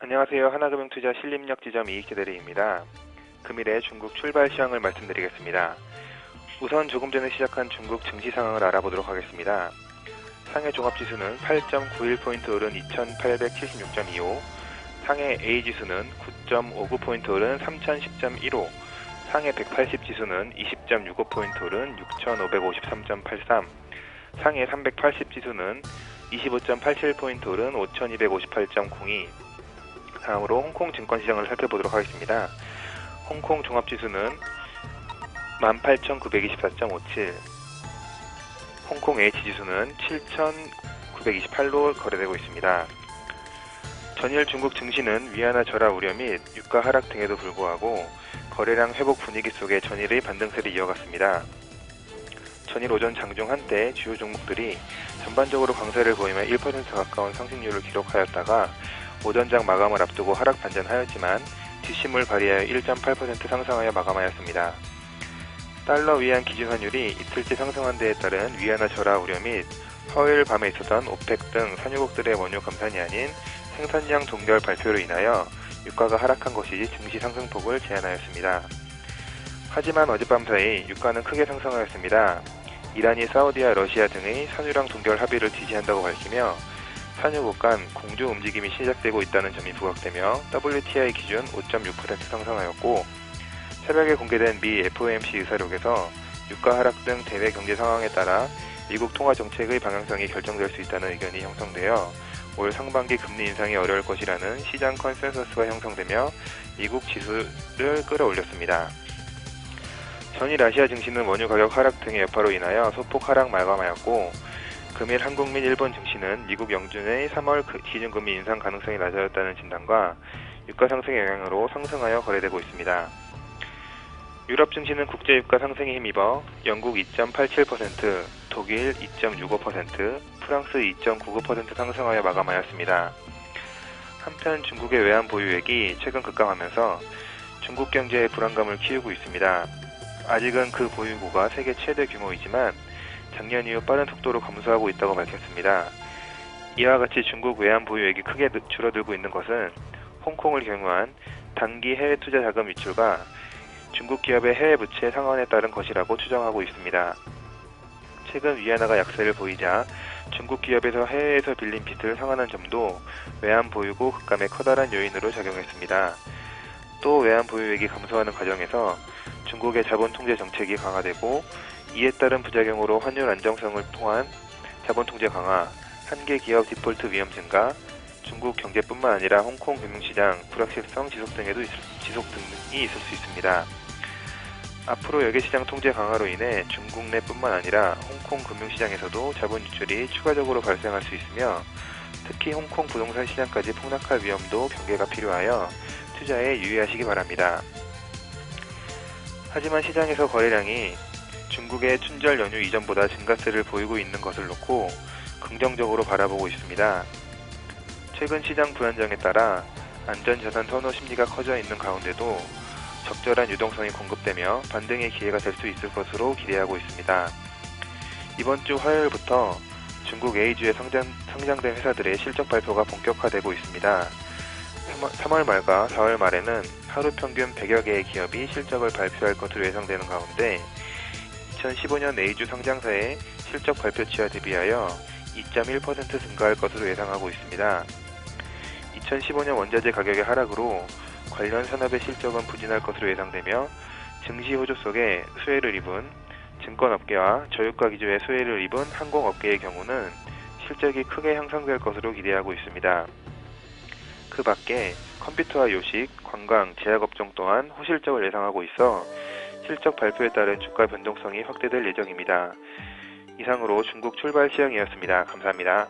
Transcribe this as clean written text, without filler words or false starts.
안녕하세요. 하나금융투자 신림역지점 이익재대리입니다. 금일의 중국 출발 시황을 말씀드리겠습니다. 우선 조금 전에 시작한 중국 증시 상황을 알아보도록 하겠습니다. 상해 종합지수는 8.91포인트 오른 2876.25, 상해 A지수는 9.59포인트 오른 3010.15, 상해 180지수는 20.65포인트 오른 6553.83, 상해 380지수는 25.87포인트 오른 5258.02. 다음으로 홍콩 증권시장을 살펴보도록 하겠습니다. 홍콩 종합지수는 18,924.57, 홍콩 H지수는 7,928로 거래되고 있습니다. 전일 중국 증시는 위안화 절하 우려 및 유가 하락 등에도 불구하고 거래량 회복 분위기 속에 전일의 반등세를 이어갔습니다. 전일 오전 장중 한때 주요 종목들이 전반적으로 강세를 보이며 1% 가까운 상승률을 기록하였다가 오전장 마감을 앞두고 하락 반전하였지만 뒷심을 발휘하여 1.8% 상승하여 마감하였습니다. 달러 위안 기준 환율이 이틀째 상승한 데에 따른 위안화 절하 우려 및 화요일 밤에 있었던 오펙 등 산유국들의 원유 감산이 아닌 생산량 동결 발표로 인하여 유가가 하락한 것이 증시 상승폭을 제한하였습니다. 하지만 어젯밤 사이 유가는 크게 상승하였습니다. 이란이 사우디와 러시아 등의 산유량 동결 합의를 지지한다고 밝히며 산유국 간 공조 움직임이 시작되고 있다는 점이 부각되며 WTI 기준 5.6% 상승하였고, 새벽에 공개된 미 FOMC 의사록에서 유가 하락 등 대외 경제 상황에 따라 미국 통화 정책의 방향성이 결정될 수 있다는 의견이 형성되어 올 상반기 금리 인상이 어려울 것이라는 시장 컨센서스가 형성되며 미국 지수를 끌어올렸습니다. 전일 아시아 증시는 원유 가격 하락 등의 여파로 인하여 소폭 하락 마감하였고, 금일 한국 및 일본 증시는 미국 영준의 3월 기준금리 인상 가능성이 낮아졌다는 진단과 유가 상승의 영향으로 상승하여 거래되고 있습니다. 유럽 증시는 국제유가 상승에 힘입어 영국 2.87%, 독일 2.65%, 프랑스 2.99% 상승하여 마감하였습니다. 한편 중국의 외환 보유액이 최근 급감하면서 중국 경제의 불안감을 키우고 있습니다. 아직은 그 보유고가 세계 최대 규모이지만 작년 이후 빠른 속도로 감소하고 있다고 밝혔습니다. 이와 같이 중국 외환 보유액이 크게 줄어들고 있는 것은 홍콩을 경유한 단기 해외 투자 자금 유출과 중국 기업의 해외 부채 상환에 따른 것이라고 추정하고 있습니다. 최근 위안화가 약세를 보이자 중국 기업에서 해외에서 빌린 빚을 상환한 점도 외환 보유고 급감의 커다란 요인으로 작용했습니다. 또 외환 보유액이 감소하는 과정에서 중국의 자본 통제 정책이 강화되고 이에 따른 부작용으로 환율 안정성을 통한 자본 통제 강화, 한계 기업 디폴트 위험 증가, 중국 경제뿐만 아니라 홍콩 금융시장 불확실성 지속 등이 있을 수 있습니다. 앞으로 여객시장 통제 강화로 인해 중국 내뿐만 아니라 홍콩 금융시장에서도 자본 유출이 추가적으로 발생할 수 있으며 특히 홍콩 부동산 시장까지 폭락할 위험도 경계가 필요하여 투자에 유의하시기 바랍니다. 하지만 시장에서 거래량이 중국의 춘절 연휴 이전보다 증가세를 보이고 있는 것을 놓고 긍정적으로 바라보고 있습니다. 최근 시장 불안정에 따라 안전자산 선호 심리가 커져 있는 가운데도 적절한 유동성이 공급되며 반등의 기회가 될 수 있을 것으로 기대하고 있습니다. 이번 주 화요일부터 중국 A주에 상장된 회사들의 실적 발표가 본격화되고 있습니다. 3월 말과 4월 말에는 하루 평균 100여 개의 기업이 실적을 발표할 것으로 예상되는 가운데 2015년 A주 상장사의 실적 발표치와 대비하여 2.1% 증가할 것으로 예상하고 있습니다. 2015년 원자재 가격의 하락으로 관련 산업의 실적은 부진할 것으로 예상되며 증시 호조 속에 수혜를 입은 증권업계와 저유가 기조의 수혜를 입은 항공업계의 경우는 실적이 크게 향상될 것으로 기대하고 있습니다. 그 밖에 컴퓨터와 요식, 관광, 제약업종 또한 호실적을 예상하고 있어 실적 발표에 따른 주가 변동성이 확대될 예정입니다. 이상으로 중국 출발 시황이었습니다. 감사합니다.